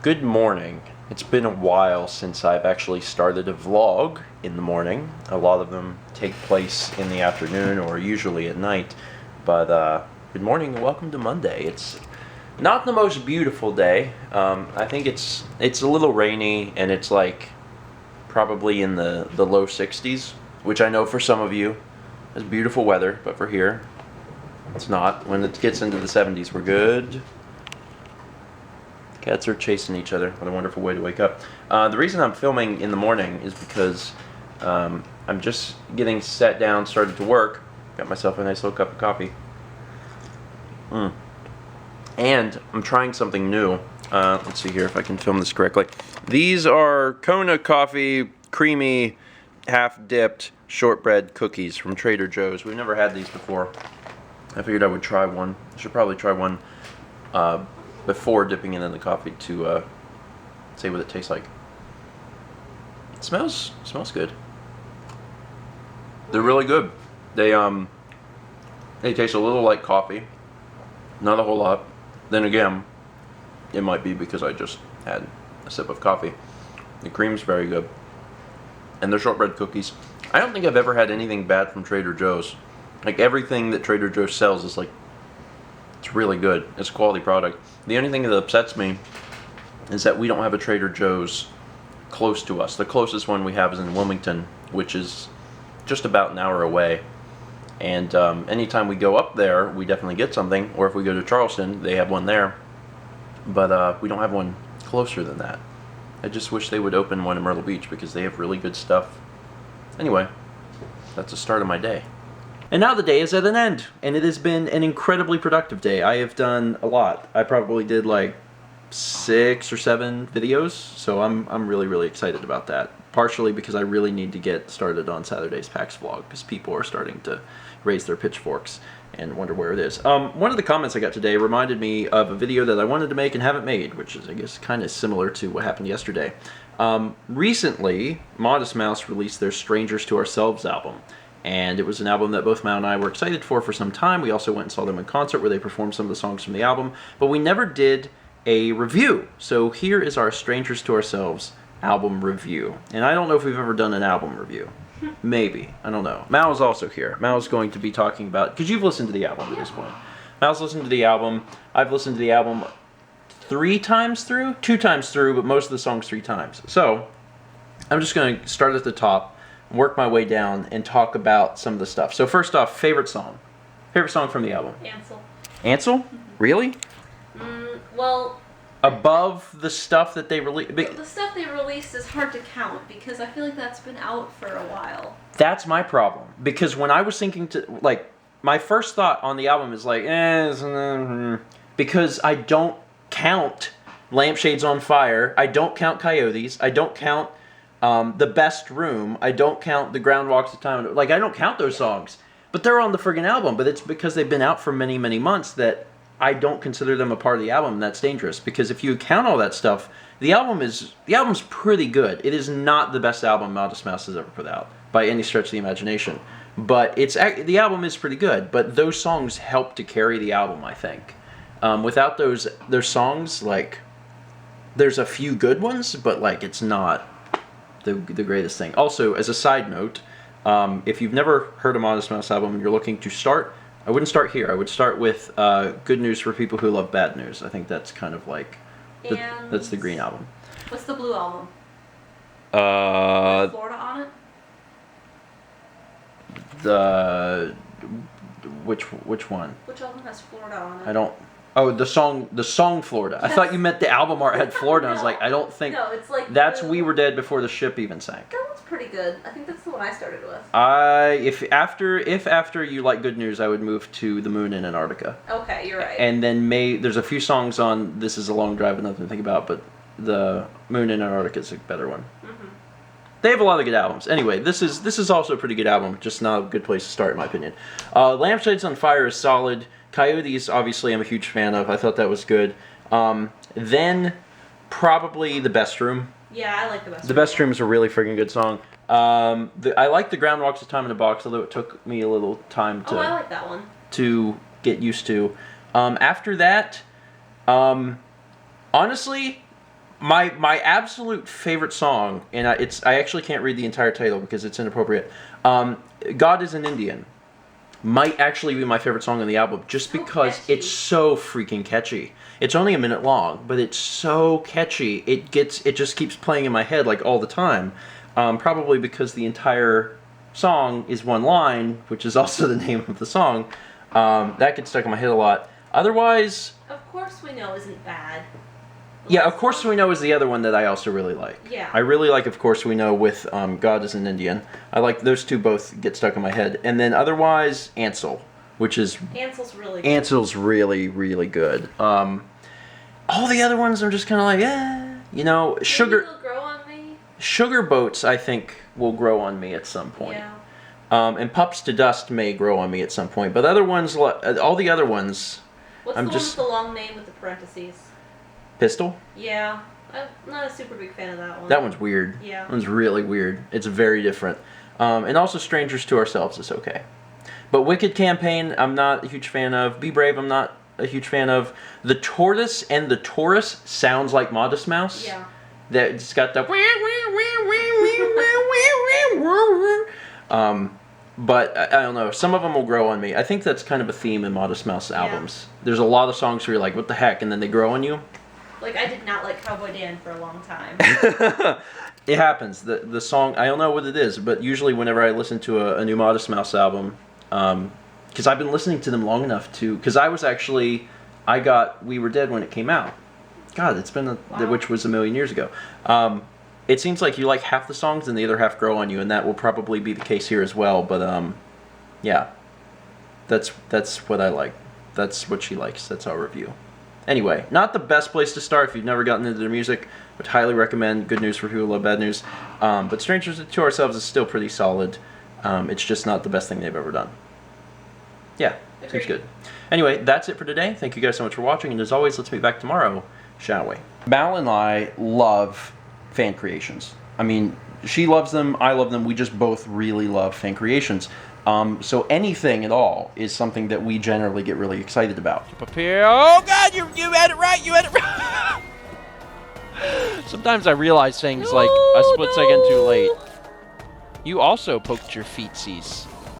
Good morning. It's been a while since I've actually started a vlog in the morning. A lot of them take place in the afternoon or usually at night. But good morning and welcome to Monday. It's not the most beautiful day. I think it's a little rainy and it's like probably in the low 60s, which I know for some of you is beautiful weather, but for here it's not. When it gets into the 70s, we're good. Cats are chasing each other. What a wonderful way to wake up. The reason I'm filming in the morning is because I'm just getting sat down, started to work. Got myself a nice little cup of coffee. And I'm trying something new. Let's see here if I can film this correctly. These are Kona coffee, creamy, half-dipped shortbread cookies from Trader Joe's. We've never had these before. I figured I would try one. I should probably try one before dipping it in the coffee to see what it tastes like. It smells good. They're really good. They taste a little like coffee, not a whole lot. Then again, it might be because I just had a sip of coffee. The cream's very good, and they're shortbread cookies. I don't think I've ever had anything bad from Trader Joe's. Like everything that Trader Joe's sells is like, it's really good. It's a quality product. The only thing that upsets me is that we don't have a Trader Joe's close to us. The closest one we have is in Wilmington, which is just about an hour away. And anytime we go up there, we definitely get something. Or if we go to Charleston, they have one there. But we don't have one closer than that. I just wish they would open one in Myrtle Beach because they have really good stuff. Anyway, that's the start of my day. And now the day is at an end, and it has been an incredibly productive day. I have done a lot. I probably did like 6 or 7 videos, so I'm really excited about that. Partially because I really need to get started on Saturday's PAX vlog, because people are starting to raise their pitchforks and wonder where it is. One of the comments I got today reminded me of a video that I wanted to make and haven't made, which is, I guess, kind of similar to what happened yesterday. Recently, Modest Mouse released their Strangers to Ourselves album. And it was an album that both Mal and I were excited for some time. We also went and saw them in concert where they performed some of the songs from the album. But we never did a review. So here is our Strangers to Ourselves album review. And I don't know if we've ever done an album review. Maybe. I don't know. Mal's also here. Mal's going to be talking about, because you've listened to the album at this point. Mal's listened to the album. I've listened to the album 3 times through? 2 times through, but most of the songs 3 times. So I'm just going to start at the top, work my way down, and talk about some of the stuff. So first off, favorite song. Favorite song from the album? Ansel. Ansel? Really? Well... Above the stuff that they released? The stuff they released is hard to count, because I feel like that's been out for a while. That's my problem. Because when I was thinking to, like, my first thought on the album is like, because I don't count Lampshades on Fire, I don't count Coyotes, I don't count The Best Room, I don't count The Ground Walks the Time. Like, I don't count those songs. But they're on the friggin' album. But it's because they've been out for many months that I don't consider them a part of the album, and that's dangerous. Because if you count all that stuff, the album's pretty good. It is not the best album Modest Mouse has ever put out, by any stretch of the imagination. But the album is pretty good. But those songs help to carry the album, I think. Without those songs, like, there's a few good ones, but, like, it's not the greatest thing. Also, as a side note, if you've never heard a Modest Mouse album and you're looking to start, I wouldn't start here. I would start with Good News for People Who Love Bad News. I think that's kind of like, that's the Green album. What's the Blue album? With Florida on it? Which one? Which album has Florida on it? I don't... Oh, the song Florida. I thought you meant the album art had Florida. No. I was like, I don't think... No, it's like... That's We Were Dead Before the Ship Even Sank. That one's pretty good. I think that's the one I started with. If after you like Good News, I would move to The Moon in Antarctica. Okay, you're right. And then there's a few songs on This Is a Long Drive and Nothing to Think About, but The Moon in Antarctica is a better one. They have a lot of good albums. Anyway, this is also a pretty good album, just not a good place to start in my opinion. Lampshades on Fire is solid. Coyotes, obviously, I'm a huge fan of. I thought that was good. Then, probably The Best Room. Yeah, I like The Best Room. The Best Room is a really freaking good song. I like The Ground Walks the Time in a Box, although it took me a little time I like that one. to get used to. After that, honestly, My absolute favorite song, and I actually can't read the entire title because it's inappropriate. God is an Indian might actually be my favorite song on the album, just So because catchy. it's so freaking catchy. It's only a minute long, but it's so catchy. It just keeps playing in my head like all the time. Probably because the entire song is one line, which is also the name of the song. That gets stuck in my head a lot. Otherwise, Of Course We Know isn't bad. yeah, Of Course We Know is the other one that I also really like. Yeah. I really like Of Course We Know with God is an Indian. I like those two both get stuck in my head. And then otherwise, Ansel, which is... Ansel's really good. Ansel's really, really good. All the other ones I'm just kind of like, You know, Maybe Sugar... It'll Grow on Me. Sugar Boats, I think, will grow on me at some point. Yeah. And Pups to Dust may grow on me at some point. But other ones, all the other ones... What's I'm the just- one with the long name with the parentheses? Pistol? Yeah. I'm not a super big fan of that one. That one's weird. Yeah. That one's really weird. It's very different. And also Strangers to Ourselves is okay. But Wicked Campaign, I'm not a huge fan of. Be Brave, I'm not a huge fan of. The Tortoise and the Taurus sounds like Modest Mouse. Yeah. That it's got the... But I don't know. Some of them will grow on me. I think that's kind of a theme in Modest Mouse albums. There's a lot of songs where you're like, what the heck? And then they grow on you. Like, I did not like Cowboy Dan for a long time. It happens. The song, I don't know what it is, but usually whenever I listen to a new Modest Mouse album, because I've been listening to them long enough to, because I got We Were Dead when it came out. God, it's been, which was a million years ago. It seems like you like half the songs and the other half grow on you, and that will probably be the case here as well, but yeah. That's what I like. That's what she likes. That's our review. Anyway, not the best place to start if you've never gotten into their music. Would highly recommend Good News for People Who Love Bad News. But Strangers to Ourselves is still pretty solid. It's just not the best thing they've ever done. Yeah, seems Agreed. good. Anyway, that's it for today. Thank you guys so much for watching, and as always, let's meet back tomorrow, shall we? Mal and I love fan creations. I mean, she loves them, I love them. We just both really love fan creations. So anything at all is something that we generally get really excited about. Up here. Oh God, you had it right. You had it right. Sometimes I realize things like a split second too late. You also poked your feetsies.